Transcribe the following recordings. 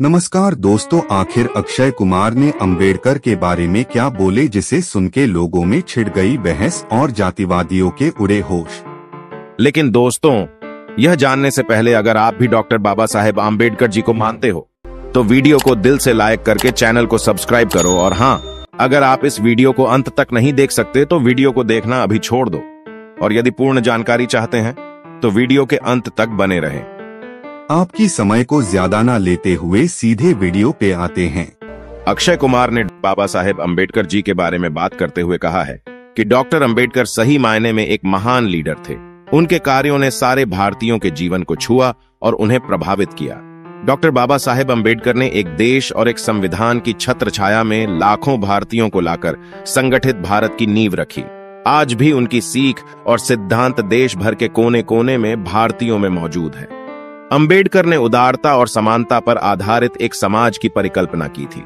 नमस्कार दोस्तों, आखिर अक्षय कुमार ने अंबेडकर के बारे में क्या बोले जिसे सुन के लोगों में छिड़ गई बहस और जातिवादियों के उड़े होश। लेकिन दोस्तों, यह जानने से पहले अगर आप भी डॉक्टर बाबा साहेब आम्बेडकर जी को मानते हो तो वीडियो को दिल से लाइक करके चैनल को सब्सक्राइब करो। और हाँ, अगर आप इस वीडियो को अंत तक नहीं देख सकते तो वीडियो को देखना अभी छोड़ दो, और यदि पूर्ण जानकारी चाहते हैं तो वीडियो के अंत तक बने रहें। आपकी समय को ज्यादा न लेते हुए सीधे वीडियो पे आते हैं। अक्षय कुमार ने बाबा साहेब अम्बेडकर जी के बारे में बात करते हुए कहा है कि डॉक्टर अम्बेडकर सही मायने में एक महान लीडर थे। उनके कार्यों ने सारे भारतीयों के जीवन को छुआ और उन्हें प्रभावित किया। डॉक्टर बाबा साहेब अम्बेडकर ने एक देश और एक संविधान की छत्र छाया में लाखों भारतीयों को लाकर संगठित भारत की नींव रखी। आज भी उनकी सीख और सिद्धांत देश भर के कोने कोने में भारतीयों में मौजूद है। अंबेडकर ने उदारता और समानता पर आधारित एक समाज की परिकल्पना की थी।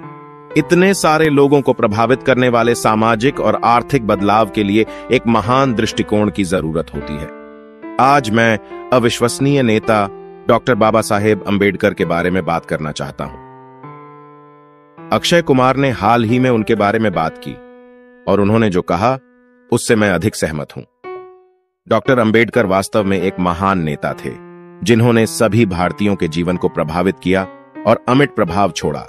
इतने सारे लोगों को प्रभावित करने वाले सामाजिक और आर्थिक बदलाव के लिए एक महान दृष्टिकोण की जरूरत होती है। आज मैं अविश्वसनीय नेता डॉक्टर बाबा साहेब अम्बेडकर के बारे में बात करना चाहता हूं। अक्षय कुमार ने हाल ही में उनके बारे में बात की और उन्होंने जो कहा उससे मैं अधिक सहमत हूं। डॉक्टर अम्बेडकर वास्तव में एक महान नेता थे जिन्होंने सभी भारतीयों के जीवन को प्रभावित किया और अमिट प्रभाव छोड़ा।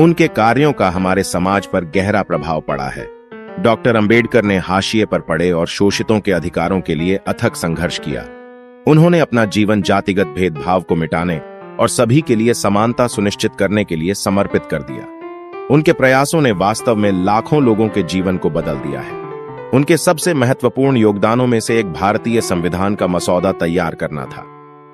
उनके कार्यों का हमारे समाज पर गहरा प्रभाव पड़ा है। डॉक्टर अम्बेडकर ने हाशिए पर पड़े और शोषितों के अधिकारों के लिए अथक संघर्ष किया। उन्होंने अपना जीवन जातिगत भेदभाव को मिटाने और सभी के लिए समानता सुनिश्चित करने के लिए समर्पित कर दिया। उनके प्रयासों ने वास्तव में लाखों लोगों के जीवन को बदल दिया है। उनके सबसे महत्वपूर्ण योगदानों में से एक भारतीय संविधान का मसौदा तैयार करना था।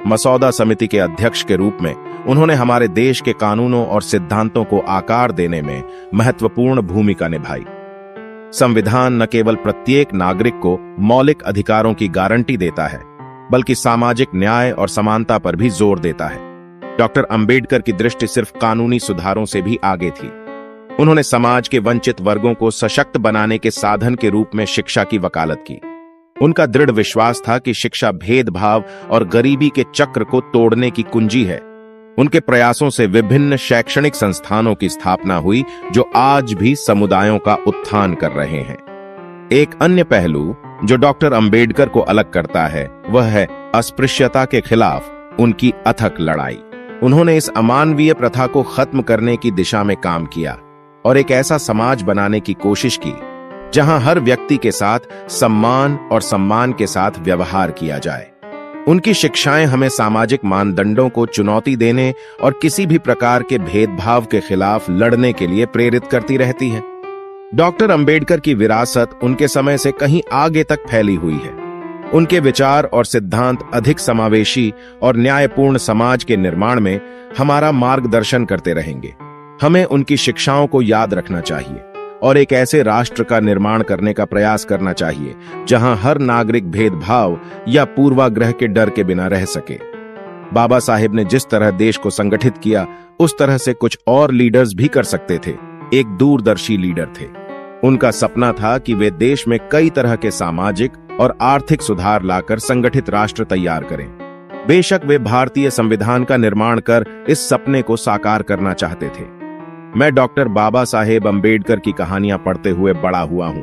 मसौदा समिति के अध्यक्ष के रूप में उन्होंने हमारे देश के कानूनों और सिद्धांतों को आकार देने में महत्वपूर्ण भूमिका निभाई। संविधान न केवल प्रत्येक नागरिक को मौलिक अधिकारों की गारंटी देता है, बल्कि सामाजिक न्याय और समानता पर भी जोर देता है। डॉक्टर अम्बेडकर की दृष्टि सिर्फ कानूनी सुधारों से भी आगे थी। उन्होंने समाज के वंचित वर्गों को सशक्त बनाने के साधन के रूप में शिक्षा की वकालत की। उनका दृढ़ विश्वास था कि शिक्षा भेदभाव और गरीबी के चक्र को तोड़ने की कुंजी है। उनके प्रयासों से विभिन्न शैक्षणिक संस्थानों की स्थापना हुई जो आज भी समुदायों का उत्थान कर रहे हैं। एक अन्य पहलू जो डॉक्टर अम्बेडकर को अलग करता है वह है अस्पृश्यता के खिलाफ उनकी अथक लड़ाई। उन्होंने इस अमानवीय प्रथा को खत्म करने की दिशा में काम किया और एक ऐसा समाज बनाने की कोशिश की जहां हर व्यक्ति के साथ सम्मान और सम्मान के साथ व्यवहार किया जाए। उनकी शिक्षाएं हमें सामाजिक मानदंडों को चुनौती देने और किसी भी प्रकार के भेदभाव के खिलाफ लड़ने के लिए प्रेरित करती रहती हैं। डॉक्टर अम्बेडकर की विरासत उनके समय से कहीं आगे तक फैली हुई है। उनके विचार और सिद्धांत अधिक समावेशी और न्यायपूर्ण समाज के निर्माण में हमारा मार्गदर्शन करते रहेंगे। हमें उनकी शिक्षाओं को याद रखना चाहिए और एक ऐसे राष्ट्र का निर्माण करने का प्रयास करना चाहिए जहां हर नागरिक भेदभाव या पूर्वाग्रह के डर के बिना रह सके। बाबा साहेब ने जिस तरह देश को संगठित किया उस तरह से कुछ और लीडर्स भी कर सकते थे। एक दूरदर्शी लीडर थे। उनका सपना था कि वे देश में कई तरह के सामाजिक और आर्थिक सुधार लाकर संगठित राष्ट्र तैयार करें। बेशक वे भारतीय संविधान का निर्माण कर इस सपने को साकार करना चाहते थे। मैं डॉक्टर बाबा साहेब अम्बेडकर की कहानियां पढ़ते हुए बड़ा हुआ हूं।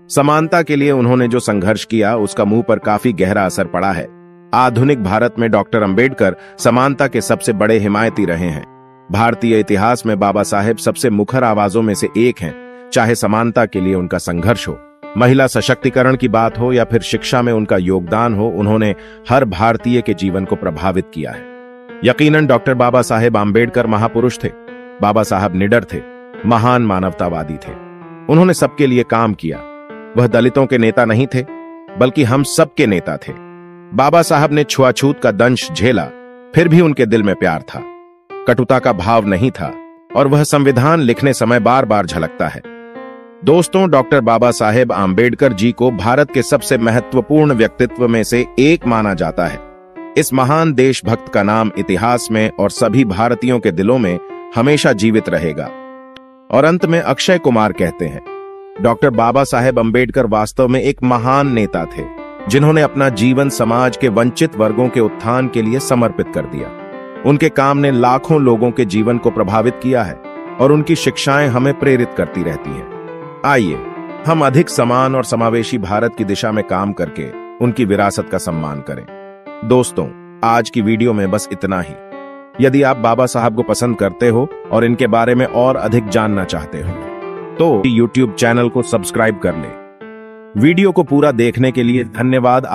समानता के लिए उन्होंने जो संघर्ष किया उसका मुंह पर काफी गहरा असर पड़ा है। आधुनिक भारत में डॉक्टर अम्बेडकर समानता के सबसे बड़े हिमायती रहे हैं। भारतीय इतिहास में बाबा साहेब सबसे मुखर आवाजों में से एक हैं। चाहे समानता के लिए उनका संघर्ष हो, महिला सशक्तिकरण की बात हो या फिर शिक्षा में उनका योगदान हो, उन्होंने हर भारतीय के जीवन को प्रभावित किया है। यकीनन डॉक्टर बाबा साहेब अम्बेडकर महापुरुष थे। बाबा साहब निडर थे, महान मानवतावादी थे। उन्होंने सबके लिए काम किया। वह दलितों के नेता नहीं थे, बल्कि हम सबके नेता थे। बाबा साहब ने छुआछूत का दंश झेला, फिर भी उनके दिल में प्यार था, कटुता का भाव नहीं था, और वह संविधान लिखने समय बार बार झलकता है। दोस्तों, डॉक्टर बाबा साहेब आम्बेडकर जी को भारत के सबसे महत्वपूर्ण व्यक्तित्व में से एक माना जाता है। इस महान देशभक्त का नाम इतिहास में और सभी भारतीयों के दिलों में हमेशा जीवित रहेगा। और अंत में अक्षय कुमार कहते हैं, डॉक्टर बाबा साहेब अम्बेडकर वास्तव में एक महान नेता थे जिन्होंने अपना जीवन समाज के वंचित वर्गों के उत्थान के लिए समर्पित कर दिया। उनके काम ने लाखों लोगों के जीवन को प्रभावित किया है और उनकी शिक्षाएं हमें प्रेरित करती रहती हैं। आइए हम अधिक समान और समावेशी भारत की दिशा में काम करके उनकी विरासत का सम्मान करें। दोस्तों, आज की वीडियो में बस इतना ही। यदि आप बाबा साहब को पसंद करते हो और इनके बारे में और अधिक जानना चाहते हो तो YouTube चैनल को सब्सक्राइब कर लें। वीडियो को पूरा देखने के लिए धन्यवाद।